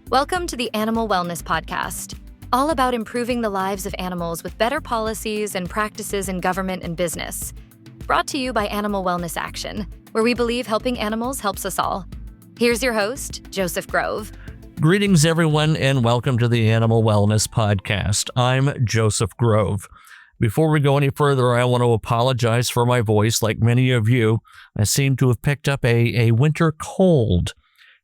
Welcome to the Animal Wellness Podcast, all about improving the lives of animals with better policies and practices in government and business. Brought to you by Animal Wellness Action, where we believe helping animals helps us all. Here's your host, Joseph Grove. Greetings, everyone, and welcome to the Animal Wellness Podcast. I'm Joseph Grove. Before we go any further, I want to apologize for my voice. Like many of you, I seem to have picked up a winter cold,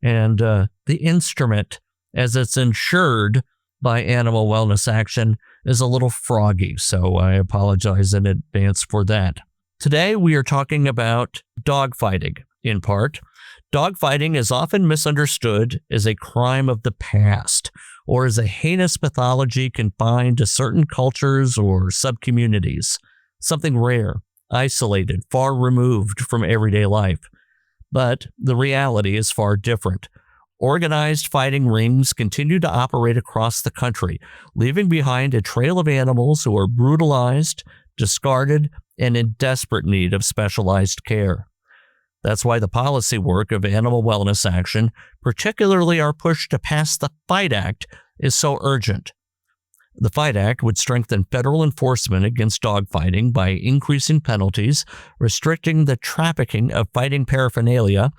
and the instrument, as it's insured by Animal Wellness Action, is a little froggy, so I apologize in advance for that. Today, we are talking about dogfighting, in part. Dogfighting is often misunderstood as a crime of the past or as a heinous pathology confined to certain cultures or subcommunities, something rare, isolated, far removed from everyday life. But the reality is far different. Organized fighting rings continue to operate across the country, leaving behind a trail of animals who are brutalized, discarded, and in desperate need of specialized care. That's why the policy work of Animal Wellness Action, particularly our push to pass the FIGHT Act, is so urgent. The FIGHT Act would strengthen federal enforcement against dogfighting by increasing penalties, restricting the trafficking of fighting paraphernalia,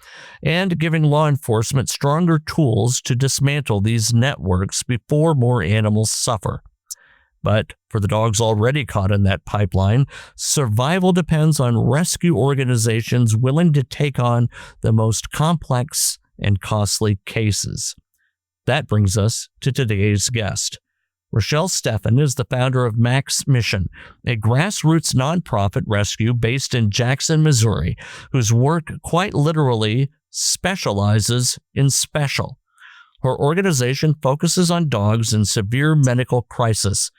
and giving law enforcement stronger tools to dismantle these networks before more animals suffer. But for the dogs already caught in that pipeline, survival depends on rescue organizations willing to take on the most complex and costly cases. That brings us to today's guest. Rochelle Steffen is the founder of Mac's Mission, a grassroots nonprofit rescue based in Jackson, Missouri, whose work quite literally specializes in special. Her organization focuses on dogs in severe medical crisis,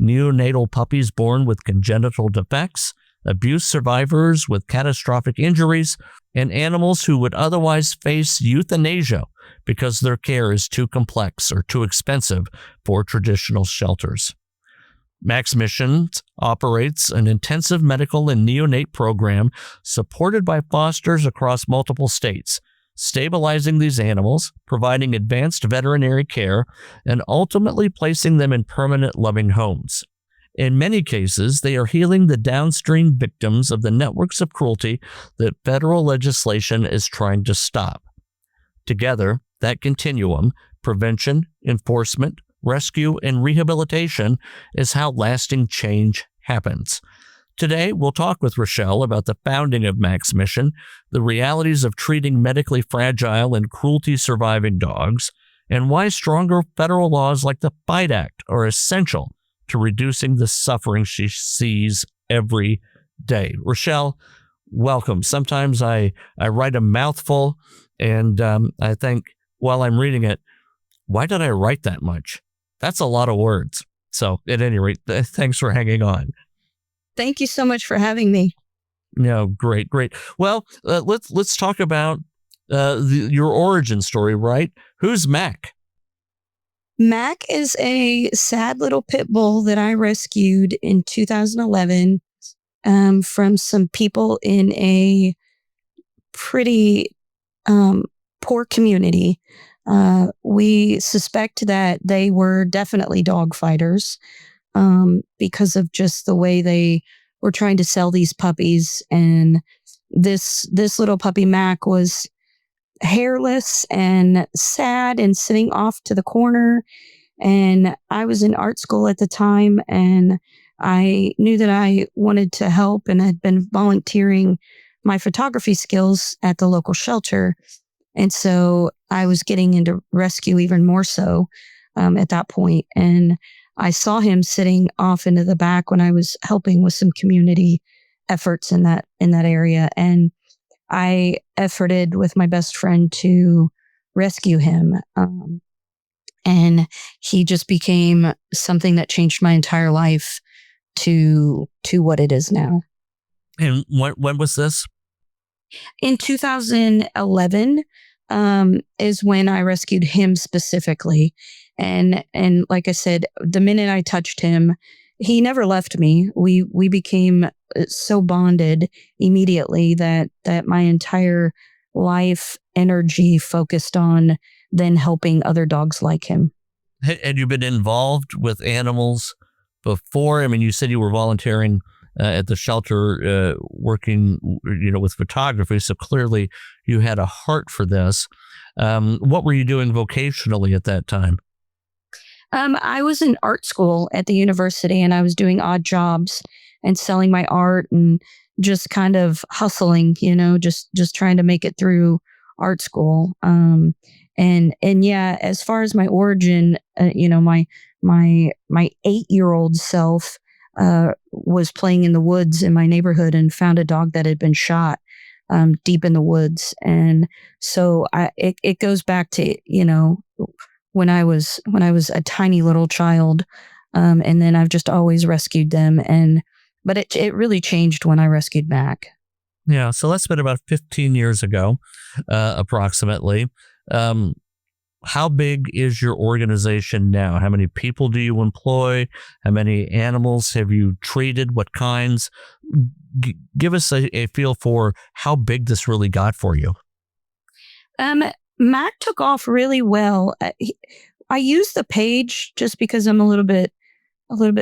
neonatal puppies born with congenital defects, abuse survivors with catastrophic injuries, and animals who would otherwise face euthanasia because their care is too complex or too expensive for traditional shelters. Mac's Mission operates an intensive medical and neonate program supported by fosters across multiple states, stabilizing these animals, providing advanced veterinary care, and ultimately placing them in permanent loving homes. In many cases, they are healing the downstream victims of the networks of cruelty that federal legislation is trying to stop. Together, that continuum, prevention, enforcement, rescue, and rehabilitation, is how lasting change happens. Today, we'll talk with Rochelle about the founding of Mac's Mission, the realities of treating medically fragile and cruelty-surviving dogs, and why stronger federal laws like the FIGHT Act are essential to reducing the suffering she sees every day. Rochelle, welcome. Sometimes I write a mouthful, and I think while I'm reading it, why did I write that much? That's a lot of words. So at any rate, thanks for hanging on. Thank you so much for having me. No, great. Well, let's talk about your origin story, right? Who's Mac? Mac is a sad little pit bull that I rescued in 2011 from some people in a pretty poor community. We suspect that they were definitely dog fighters because of just the way they were trying to sell these puppies. And this little puppy Mac was hairless and sad and sitting off to the corner. And I was in art school at the time, and I knew that I wanted to help and had been volunteering my photography skills at the local shelter. And so I was getting into rescue even more so at that point. And I saw him sitting off into the back when I was helping with some community efforts in that area. And I efforted with my best friend to rescue him. And he just became something that changed my entire life to what it is now. And when was this? In 2011 is when I rescued him specifically. And like I said, the minute I touched him, he never left me. We became so bonded immediately that my entire life energy focused on then helping other dogs like him. Had you been involved with animals before? I mean, you said you were volunteering at the shelter, working, with photography. So clearly you had a heart for this. What were you doing vocationally at that time? I was in art school at the university, and I was doing odd jobs and selling my art and just kind of hustling, just trying to make it through art school. And yeah, as far as my origin, my 8-year-old self was playing in the woods in my neighborhood and found a dog that had been shot deep in the woods. And so it goes back to, when I was a tiny little child. And then I've just always rescued them. But it really changed when I rescued Mac. Yeah. So that's been about 15 years ago, approximately. How big is your organization now? How many people do you employ? How many animals have you treated? What kinds? Give us a feel for how big this really got for you. Mac took off really well. I use the page just because I'm a little bit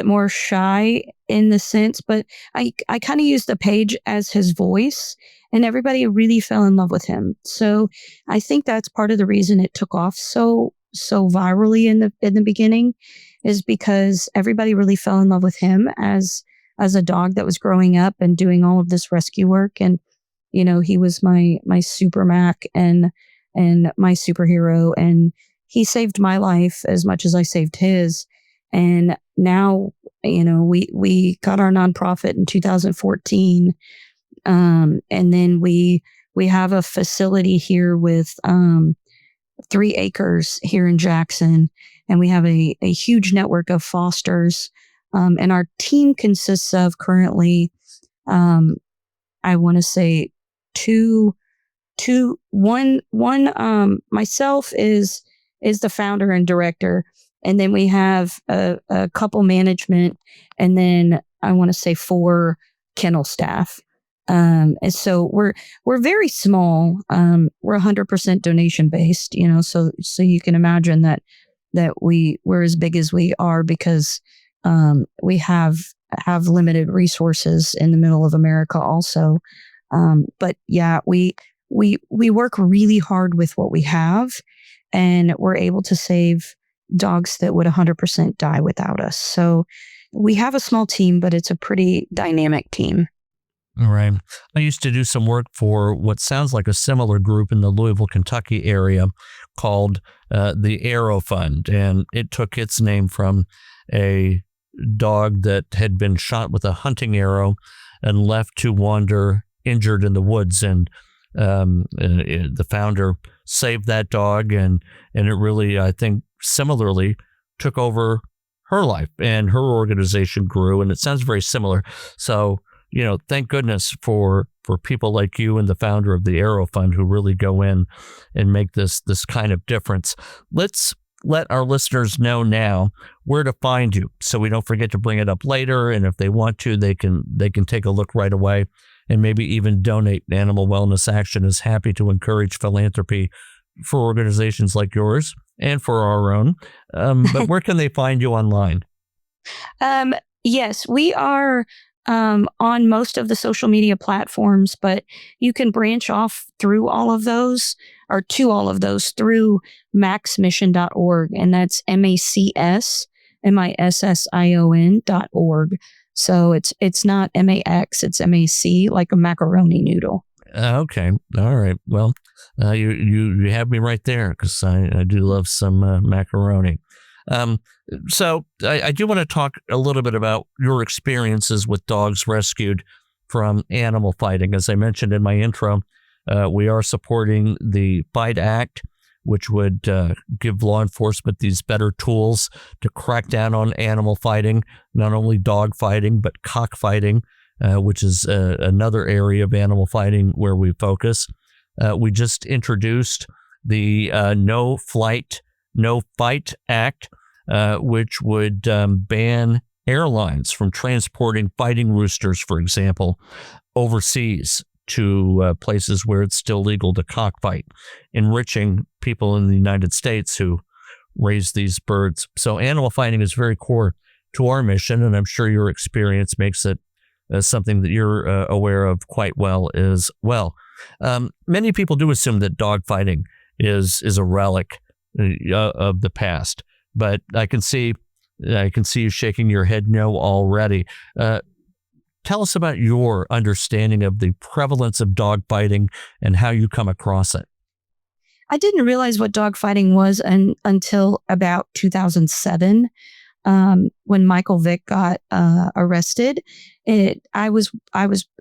more shy in the sense, but I kind of use the page as his voice, and everybody really fell in love with him. So I think that's part of the reason it took off so virally in the beginning, is because everybody really fell in love with him as a dog that was growing up and doing all of this rescue work. And he was my super Mac and my superhero, and he saved my life as much as I saved his. And now, we got our nonprofit in 2014. And then we have a facility here with 3 acres here in Jackson, and we have a huge network of fosters. And our team consists of currently, I want to say one, myself is the founder and director. And then we have a couple management, and then I want to say 4 kennel staff. And so we're very small. We're 100% donation based, so you can imagine that we're as big as we are because we have limited resources in the middle of America also. But yeah, we work really hard with what we have, and we're able to save dogs that would 100% die without us. So we have a small team, but it's a pretty dynamic team. All right. I used to do some work for what sounds like a similar group in the Louisville, Kentucky area called the Arrow Fund. And it took its name from a dog that had been shot with a hunting arrow and left to wander injured in the woods. And the founder saved that dog, and it really, I think, similarly took over her life, and her organization grew, and it sounds very similar. So, thank goodness for people like you and the founder of the Arrow Fund who really go in and make this kind of difference. Let's let our listeners know now where to find you, so we don't forget to bring it up later. And if they want to, they can take a look right away and maybe even donate. Animal Wellness Action is happy to encourage philanthropy for organizations like yours and for our own. But where can they find you online? Yes, we are on most of the social media platforms, but you can branch off through all of those, or to all of those, through maxmission.org. And that's MACSMISSION.org. So it's not MAX, it's MAC, like a macaroni noodle. Okay. All right. Well, you have me right there, because I do love some macaroni. So I do want to talk a little bit about your experiences with dogs rescued from animal fighting. As I mentioned in my intro, we are supporting the FIGHT Act, which would give law enforcement these better tools to crack down on animal fighting, not only dog fighting, but cockfighting, which is another area of animal fighting where we focus. We just introduced the No Fight Act, which would ban airlines from transporting fighting roosters, for example, overseas to places where it's still legal to cockfight, enriching people in the United States who raise these birds. So animal fighting is very core to our mission, and I'm sure your experience makes it something that you're aware of quite well as well. Many people do assume that dogfighting is a relic of the past, but I can see you shaking your head no already. Tell us about your understanding of the prevalence of dogfighting and how you come across it. I didn't realize what dogfighting was until about 2007, when Michael Vick got arrested. I was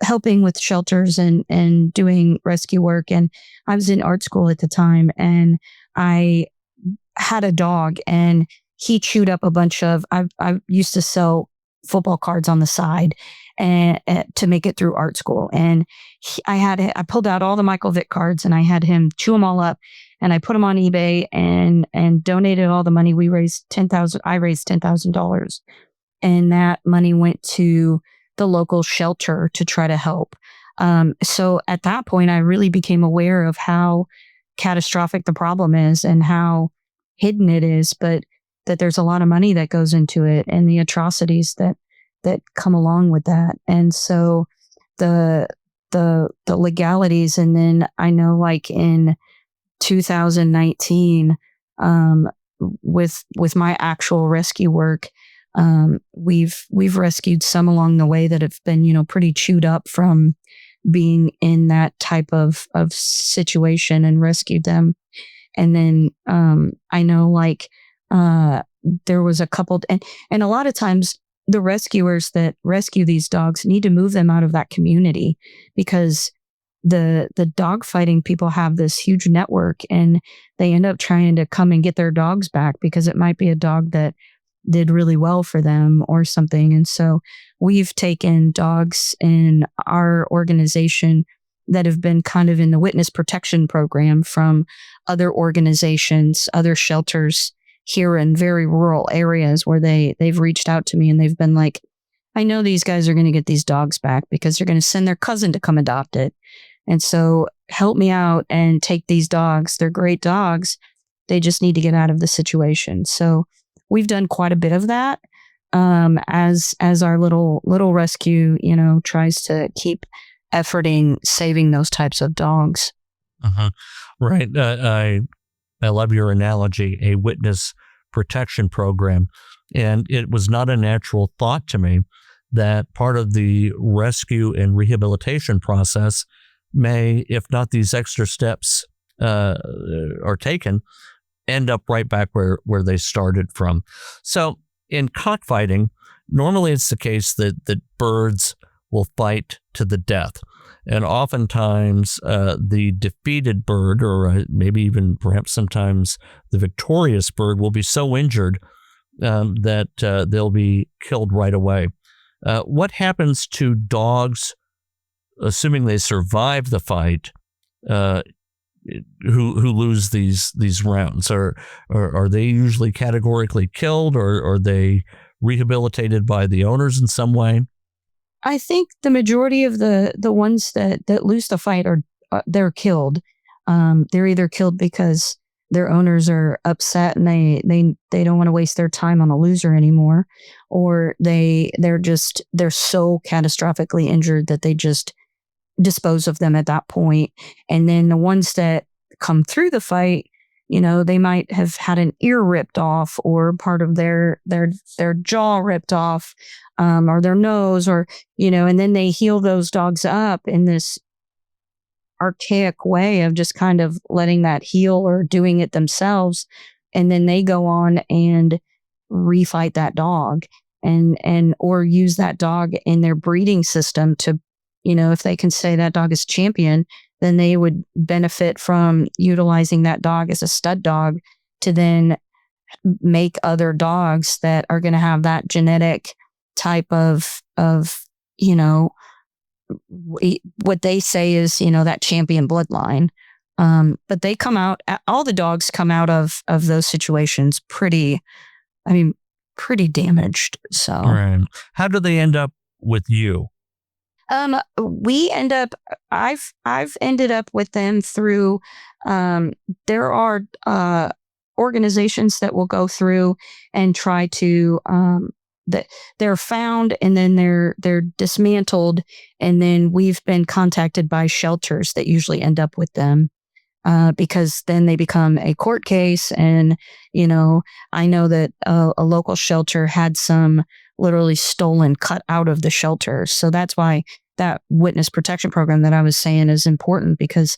helping with shelters and doing rescue work, and I was in art school at the time, and I had a dog, and he chewed up a bunch of. I used to sell football cards on the side and to make it through art school. And I pulled out all the Michael Vick cards and I had him chew them all up, and I put them on eBay and donated all the money. I raised $10,000, and that money went to the local shelter to try to help. So at that point, I really became aware of how catastrophic the problem is and how hidden it is, but that there's a lot of money that goes into it and the atrocities that come along with that. And so the legalities. And then I know, like in 2019, with my actual rescue work, we've rescued some along the way that have been, pretty chewed up from being in that type of situation, and rescued them. And then, I know, like, there was a couple, and a lot of times the rescuers that rescue these dogs need to move them out of that community, because the dog fighting people have this huge network, and they end up trying to come and get their dogs back because it might be a dog that did really well for them or something. And so we've taken dogs in our organization that have been kind of in the witness protection program from other organizations, other shelters here in very rural areas, where they've reached out to me and they've been like, I know these guys are going to get these dogs back because they're going to send their cousin to come adopt it. And so help me out and take these dogs. They're great dogs. They just need to get out of the situation. So we've done quite a bit of that, as our little rescue, tries to keep efforting saving those types of dogs. Right. I love your analogy, a witness protection program. And it was not a natural thought to me that part of the rescue and rehabilitation process may, if not these extra steps are taken, end up right back where they started from. So in cockfighting, normally it's the case that birds will fight to the death. And oftentimes the defeated bird, or maybe even perhaps sometimes the victorious bird, will be so injured that they'll be killed right away. What happens to dogs, assuming they survive the fight, who lose these rounds? Are they usually categorically killed, or are they rehabilitated by the owners in some way? I think the majority of the ones that lose the fight they're killed. They're either killed because their owners are upset and they don't want to waste their time on a loser anymore, or they're so catastrophically injured that they just dispose of them at that point. And then the ones that come through the fight, they might have had an ear ripped off, or part of their jaw ripped off, or their nose, or, and then they heal those dogs up in this archaic way of just kind of letting that heal or doing it themselves. And then they go on and refight that dog or use that dog in their breeding system to, if they can say that dog is champion, then they would benefit from utilizing that dog as a stud dog to then make other dogs that are going to have that genetic type of what they say is, that champion bloodline. But they come out, all the dogs come out of those situations pretty damaged. So, right. How do they end up with you? We end up. I've ended up with them through. There are organizations that will go through and try to. That they're found and then they're dismantled, and then we've been contacted by shelters that usually end up with them. Because then they become a court case. And, I know that a local shelter had some literally stolen, cut out of the shelter. So that's why that witness protection program that I was saying is important, because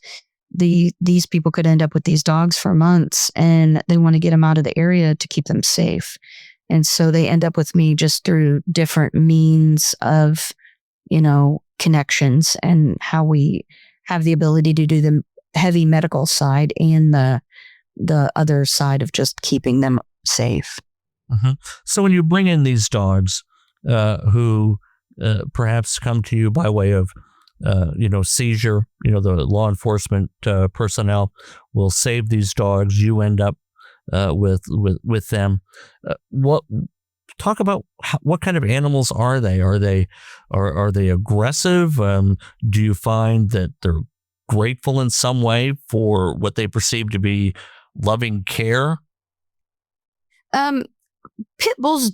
these people could end up with these dogs for months and they want to get them out of the area to keep them safe. And so they end up with me just through different means of, connections, and how we have the ability to do the heavy medical side and the other side of just keeping them safe. Mm-hmm. So when you bring in these dogs who perhaps come to you by way of seizure, the law enforcement personnel will save these dogs. You end up with them. Talk about what kind of animals are they? Are they aggressive? Do you find that they're grateful in some way for what they perceive to be loving care? Pit bulls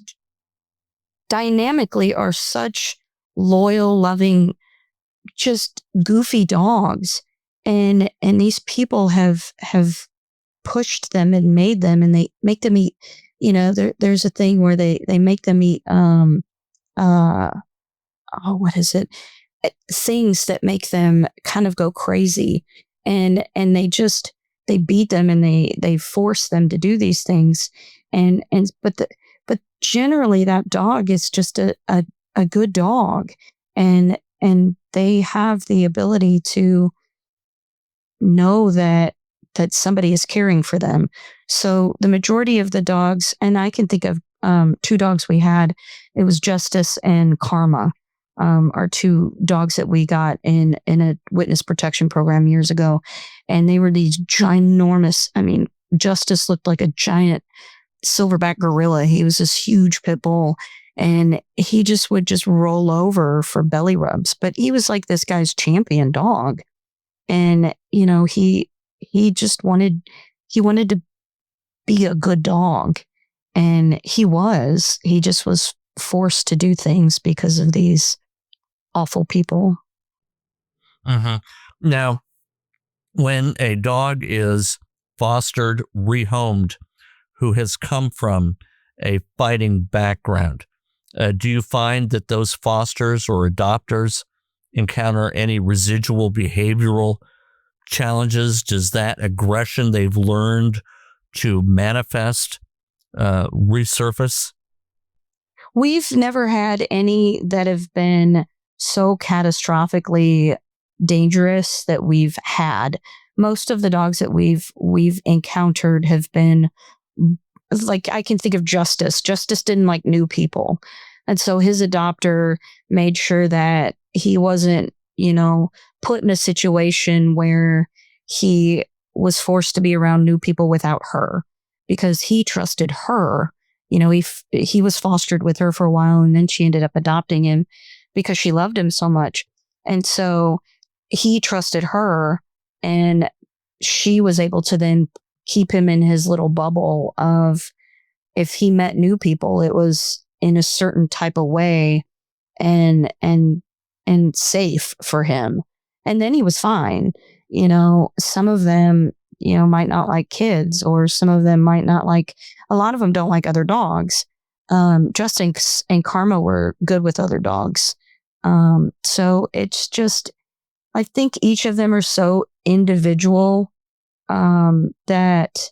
dynamically are such loyal, loving, just goofy dogs, and these people have pushed them and made them, and they make them eat. There's a thing where they make them eat. What is it? Things that make them kind of go crazy, and they beat them, and they force them to do these things, but generally that dog is just a good dog, and they have the ability to know that somebody is caring for them. So the majority of the dogs, and I can think of 2 dogs we had, it was Justice and Karma. Are 2 dogs that we got in a witness protection program years ago. And they were these ginormous, Justice looked like a giant silverback gorilla. He was this huge pit bull, and he would just roll over for belly rubs. But he was like this guy's champion dog. And, he just wanted to be a good dog. And he just was forced to do things because of these awful people. Mm-hmm. Now, when a dog is fostered, rehomed, who has come from a fighting background, do you find that those fosters or adopters encounter any residual behavioral challenges? Does that aggression they've learned to manifest resurface? We've never had any that have been so catastrophically dangerous that we've had. Most of the dogs that we've encountered have been, like, I can think of Justice. Justice didn't like new people. And so his adopter made sure that he wasn't, put in a situation where he was forced to be around new people without her, because he trusted her. He was fostered with her for a while, and then she ended up adopting him because she loved him so much. And so he trusted her, and she was able to then keep him in his little bubble of, if he met new people, it was in a certain type of way and safe for him. And then he was fine. Some of them, might not like kids, or some of them might not like, a lot of them don't like other dogs. Justin and Karma were good with other dogs. So it's just, I think each of them are so individual, that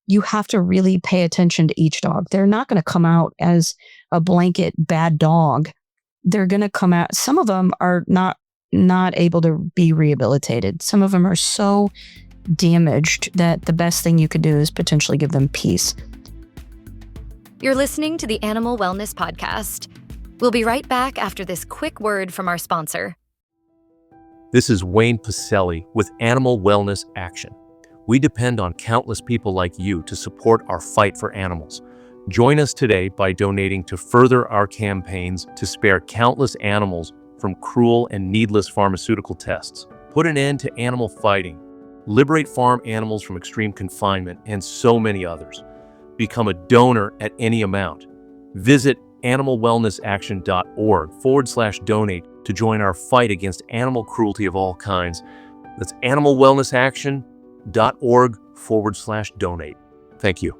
you have to really pay attention to each dog. They're not going to come out as a blanket bad dog. They're going to come out. Some of them are not able to be rehabilitated. Some of them are so damaged that the best thing you could do is potentially give them peace. You're listening to the Animal Wellness Podcast. We'll be right back after this quick word from our sponsor. This is Wayne Pacelli with Animal Wellness Action. We depend on countless people like you to support our fight for animals. Join us today by donating to further our campaigns to spare countless animals from cruel and needless pharmaceutical tests, put an end to animal fighting, liberate farm animals from extreme confinement, and so many others. Become a donor at any amount. Visit animalwellnessaction.org/donate to join our fight against animal cruelty of all kinds. That's animalwellnessaction.org/donate. Thank you.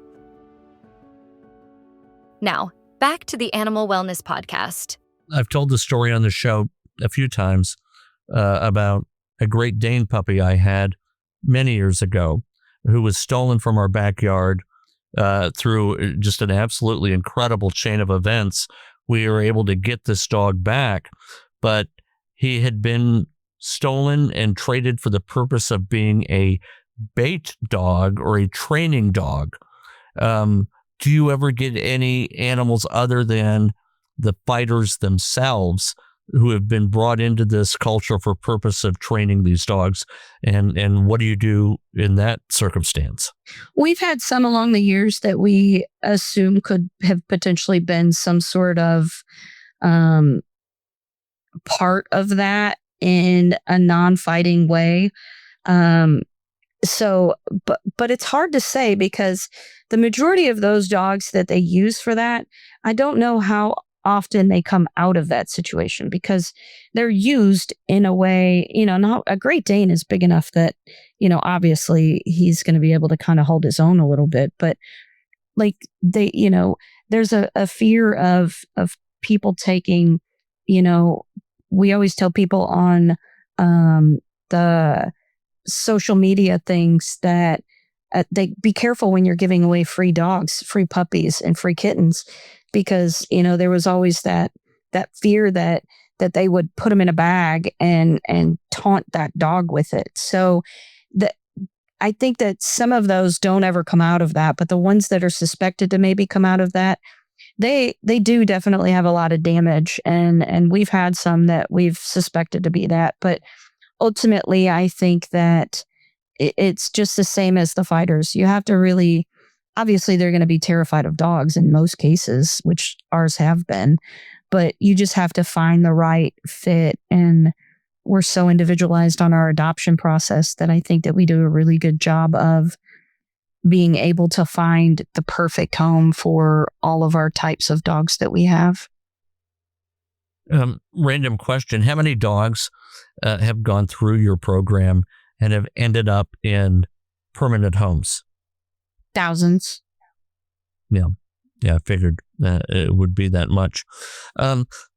Now, back to the Animal Wellness Podcast. I've told the story on the show a few times about a Great Dane puppy I had many years ago who was stolen from our backyard through just an absolutely incredible chain of events. We were able to get this dog back, but he had been stolen and traded for the purpose of being a bait dog or a training dog. Do you ever get any animals other than the fighters themselves who have been brought into this culture for purpose of training these dogs? And what do you do in that circumstance? We've had some along the years that we assume could have potentially been some sort of part of that in a non-fighting way. But it's hard to say because the majority of those dogs that they use for that, I don't know how often they come out of that situation because they're used in a way, not a Great Dane is big enough that, obviously he's going to be able to kind of hold his own a little bit, but like there's a fear of people taking, we always tell people on the social media things that they be careful when you're giving away free dogs, free puppies, and free kittens, because there was always that fear that they would put them in a bag and taunt that dog with it. So I think that some of those don't ever come out of that, but the ones that are suspected to maybe come out of that, they do definitely have a lot of damage, and we've had some that we've suspected to be that, but ultimately, I think that it's just the same as the fighters. You have to really, obviously, they're going to be terrified of dogs in most cases, which ours have been, but you just have to find the right fit. And we're so individualized on our adoption process that I think that we do a really good job of being able to find the perfect home for all of our types of dogs that we have. Random question. How many dogs have gone through your program and have ended up in permanent homes? Thousands. Yeah, I figured it would be that much.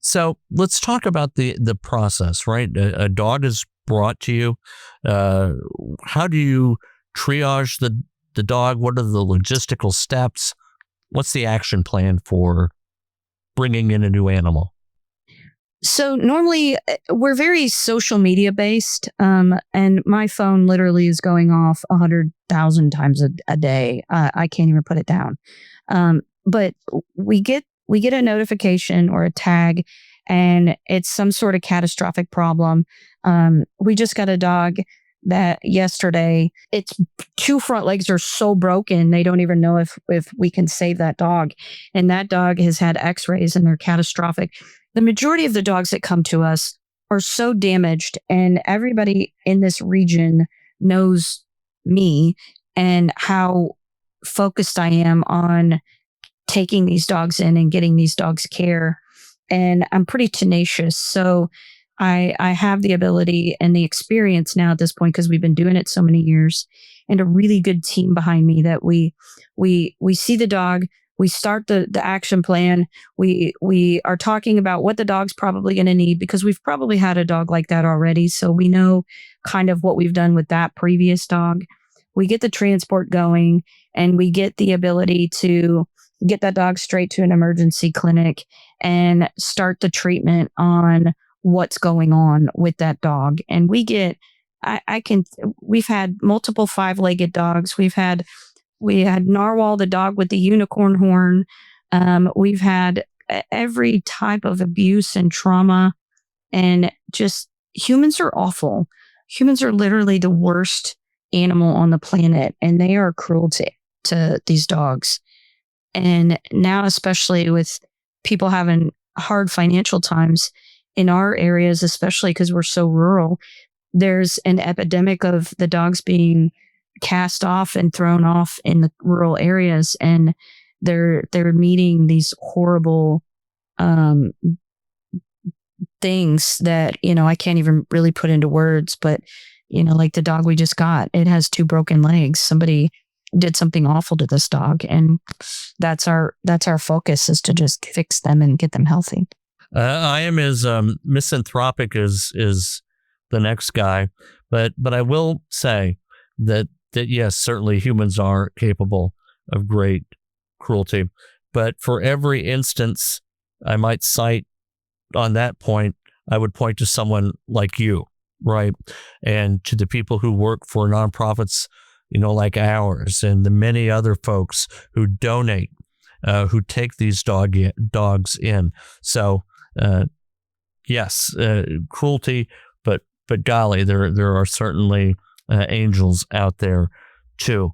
So let's talk about the process, right? A dog is brought to you. How do you triage the dog? What are the logistical steps? What's the action plan for bringing in a new animal? So normally we're very social media based, and my phone literally is going off 100,000 times a day. I can't even put it down. But we get a notification or a tag, and it's some sort of catastrophic problem. We just got a dog that yesterday, its two front legs are so broken they don't even know if we can save that dog, and that dog has had X-rays and they're catastrophic. The majority of the dogs that come to us are so damaged, and everybody in this region knows me and how focused I am on taking these dogs in and getting these dogs care. And I'm pretty tenacious. So I have the ability and the experience now at this point, because we've been doing it so many years, and a really good team behind me that we see the dog. We start the action plan. We are talking about what the dog's probably going to need, because we've probably had a dog like that already. So we know kind of what we've done with that previous dog. We get the transport going, and we get the ability to get that dog straight to an emergency clinic and start the treatment on what's going on with that dog. And we've had multiple 5-legged dogs. We had Narwhal, the dog with the unicorn horn. We've had every type of abuse and trauma, and just humans are awful. Humans are literally the worst animal on the planet, and they are cruel to these dogs. And now, especially with people having hard financial times in our areas, especially because we're so rural, there's an epidemic of the dogs being cast off and thrown off in the rural areas, and they're meeting these horrible things that, I can't even really put into words, but like the dog we just got, it has 2 broken legs. Somebody did something awful to this dog, and that's our focus, is to just fix them and get them healthy. I am as misanthropic as the next guy, but I will say that yes, certainly humans are capable of great cruelty, but for every instance I might cite on that point, I would point to someone like you, right? And to the people who work for nonprofits, like ours, and the many other folks who donate, who take these dogs in. So, yes, cruelty, but golly, there are certainly angels out there too.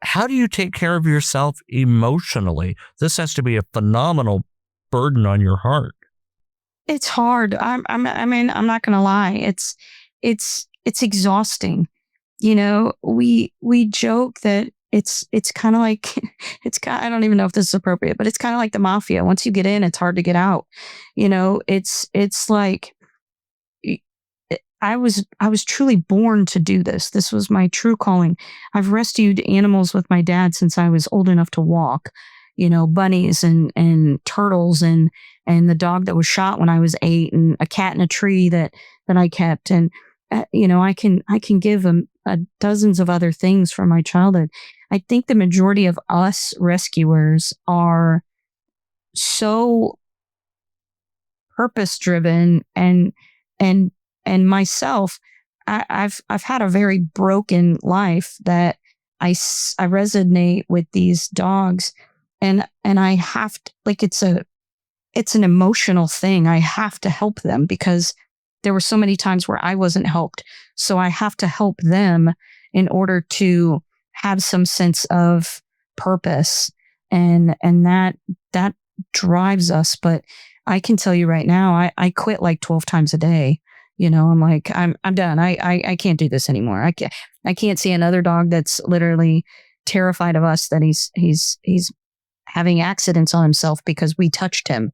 How do you take care of yourself emotionally? This has to be a phenomenal burden on your heart. It's hard. I'm not gonna lie. It's exhausting. We joke that it's kind of like, I don't even know if this is appropriate, but it's kind of like the mafia. Once you get in, it's hard to get out. It's like, I was truly born to do this. This was my true calling. I've rescued animals with my dad since I was old enough to walk, bunnies and turtles and the dog that was shot when I was 8, and a cat in a tree that I kept. And, I can give dozens of other things from my childhood. I think the majority of us rescuers are so purpose driven, and myself, I've had a very broken life that I resonate with these dogs, and I have to, like, it's an emotional thing. I have to help them because there were so many times where I wasn't helped. So I have to help them in order to have some sense of purpose. And that drives us. But I can tell you right now, I quit like 12 times a day. I'm like, I'm done. I can't do this anymore. I can't see another dog that's literally terrified of us, that he's having accidents on himself because we touched him,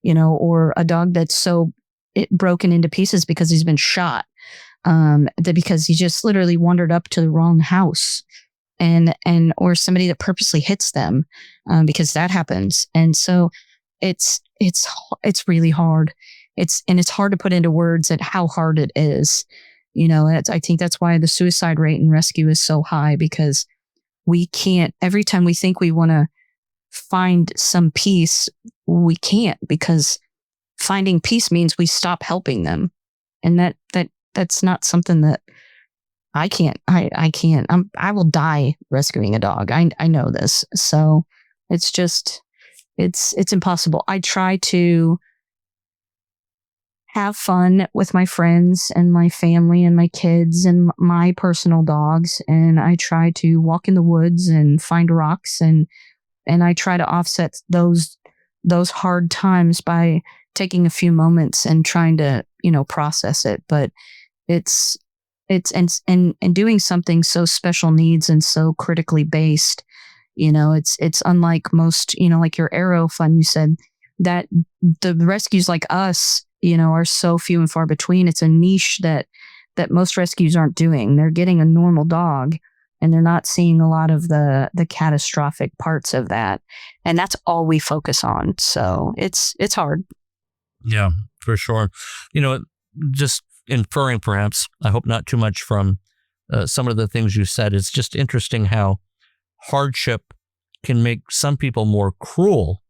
or a dog that's so broken into pieces because he's been shot, because he just literally wandered up to the wrong house, and or somebody that purposely hits them, because that happens. And so it's really hard. It's hard to put into words at how hard it is. I think that's why the suicide rate in rescue is so high, because we can't, every time we think we want to find some peace, we can't, because finding peace means we stop helping them. And that's not something that I can't. I will die rescuing a dog. I know this. So it's just, it's impossible. I try to have fun with my friends and my family and my kids and my personal dogs. And I try to walk in the woods and find rocks, and I try to offset those hard times by taking a few moments and trying to, process it. But it's doing something so special needs and so critically based, it's unlike most, like your Arrow Fund, you said that the rescues like us, are so few and far between. It's a niche that most rescues aren't doing. They're getting a normal dog, and they're not seeing a lot of the catastrophic parts of that. And that's all we focus on. So it's hard. Yeah, for sure. Just inferring perhaps, I hope not too much from some of the things you said, it's just interesting how hardship can make some people more cruel,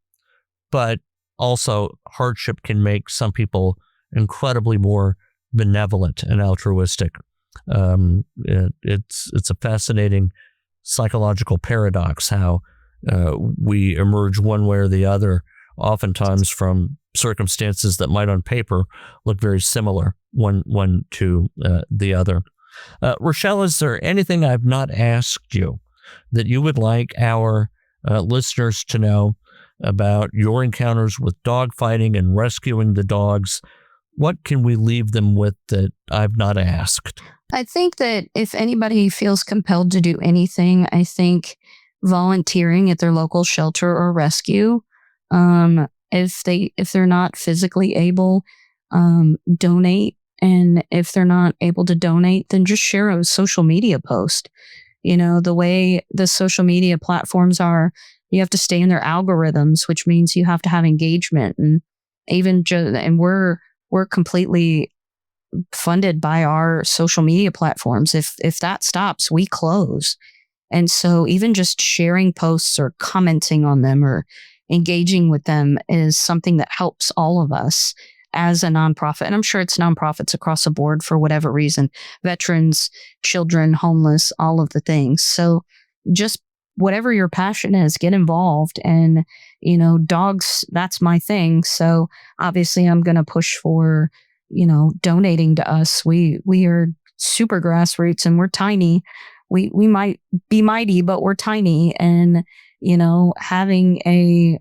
but also hardship can make some people incredibly more benevolent and altruistic. It's a fascinating psychological paradox how we emerge one way or the other, oftentimes from circumstances that might on paper look very similar one to the other. Rochelle, is there anything I've not asked you that you would like our listeners to know about your encounters with dogfighting and rescuing the dogs, what can we leave them with that I've not asked? I think that if anybody feels compelled to do anything, I think volunteering at their local shelter or rescue. If they're not physically able, donate. And if they're not able to donate, then just share a social media post. The way the social media platforms are, you have to stay in their algorithms, which means you have to have engagement, and and we're completely funded by our social media platforms. If that stops, we close. And so even just sharing posts or commenting on them or engaging with them is something that helps all of us as a nonprofit. And I'm sure it's nonprofits across the board for whatever reason, veterans, children, homeless, all of the things. So just whatever your passion is, get involved. And, dogs, that's my thing. So obviously I'm going to push for, donating to us. We are super grassroots and we're tiny. We might be mighty, but we're tiny. And, having a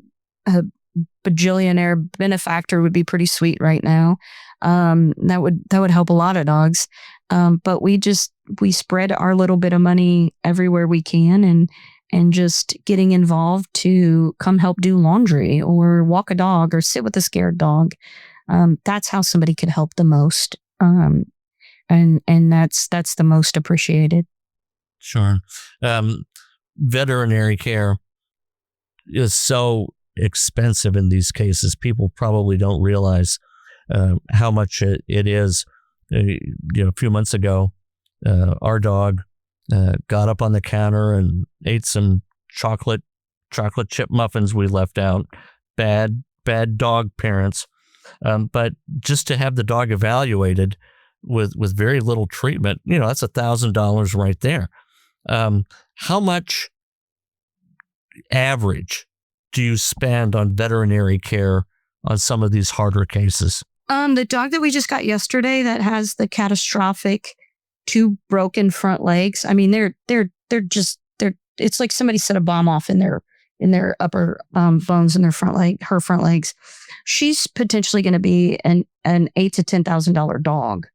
bajillionaire benefactor would be pretty sweet right now. That would help a lot of dogs. But we spread our little bit of money everywhere we can, and just getting involved to come help do laundry or walk a dog or sit with a scared dog. That's how somebody could help the most. And that's the most appreciated. Sure. Veterinary care is so expensive in these cases. People probably don't realize how much it is. A few months ago, our dog got up on the counter and ate some chocolate chip muffins we left out. Bad dog parents. But just to have the dog evaluated with very little treatment, that's $1,000 right there. How much average do you spend on veterinary care on some of these harder cases? The dog that we just got yesterday that has the catastrophic 2 broken front legs. I mean, they're it's like somebody set a bomb off in their upper bones in her front legs. She's potentially going to be an $8,000 to $10,000 dog.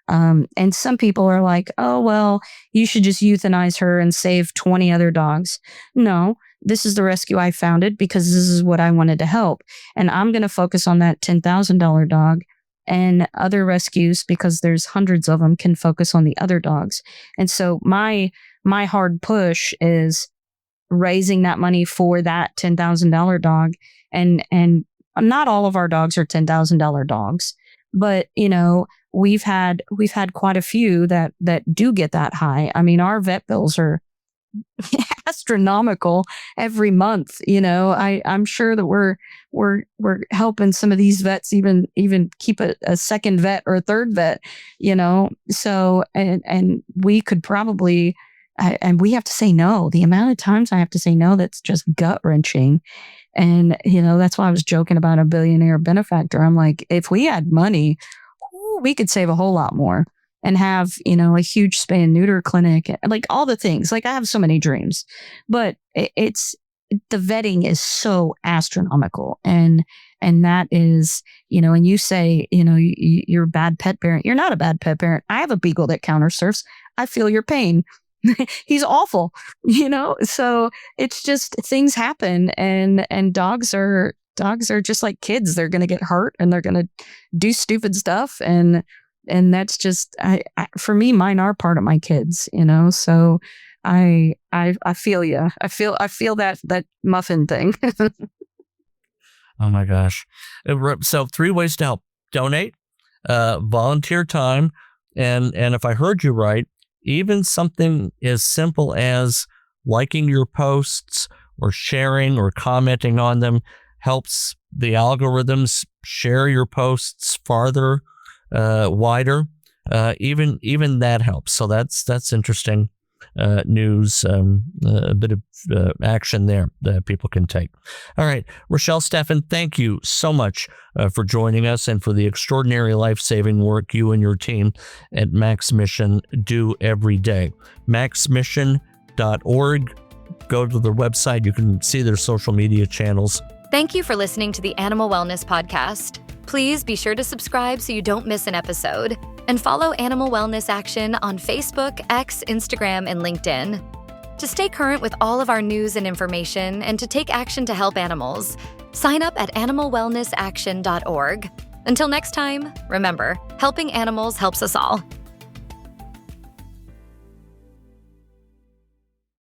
And some people are like, oh, well, you should just euthanize her and save 20 other dogs. No, this is the rescue I founded because this is what I wanted to help. And I'm going to focus on that $10,000 dog, and other rescues, because there's hundreds of them, can focus on the other dogs. And so my hard push is raising that money for that $10,000 dog. And not all of our dogs are $10,000 dogs, but we've had quite a few that do get that high. I mean, our vet bills are astronomical every month. I'm sure that we're helping some of these vets even keep a second vet or a third vet. So and we could probably. And we have to say no. The amount of times I have to say no, that's just gut wrenching. And, that's why I was joking about a billionaire benefactor. I'm like, if we had money, we could save a whole lot more and have, a huge spay and neuter clinic, like all the things. Like I have so many dreams, but it's the vetting is so astronomical. And that is, and you say, you're a bad pet parent. You're not a bad pet parent. I have a beagle that counter surfs. I feel your pain. He's awful, so it's just things happen, and dogs are just like kids. They're going to get hurt and they're going to do stupid stuff. And that's just, for me, mine are part of my kids, so I feel you. I feel that muffin thing. Oh my gosh. So 3 ways to help: donate, volunteer time. And if I heard you right, even something as simple as liking your posts or sharing or commenting on them helps the algorithms share your posts farther, wider. Even that helps. So that's interesting news, a bit of action there that people can take. All right, Rochelle Steffen, thank you so much for joining us and for the extraordinary life-saving work you and your team at Max Mission do every day. maxmission.org. go to their website. You can see their social media channels. Thank you for listening to the Animal Wellness Podcast. Please be sure to subscribe so you don't miss an episode. And follow Animal Wellness Action on Facebook, X, Instagram, and LinkedIn. To stay current with all of our news and information and to take action to help animals, sign up at animalwellnessaction.org. Until next time, remember, helping animals helps us all.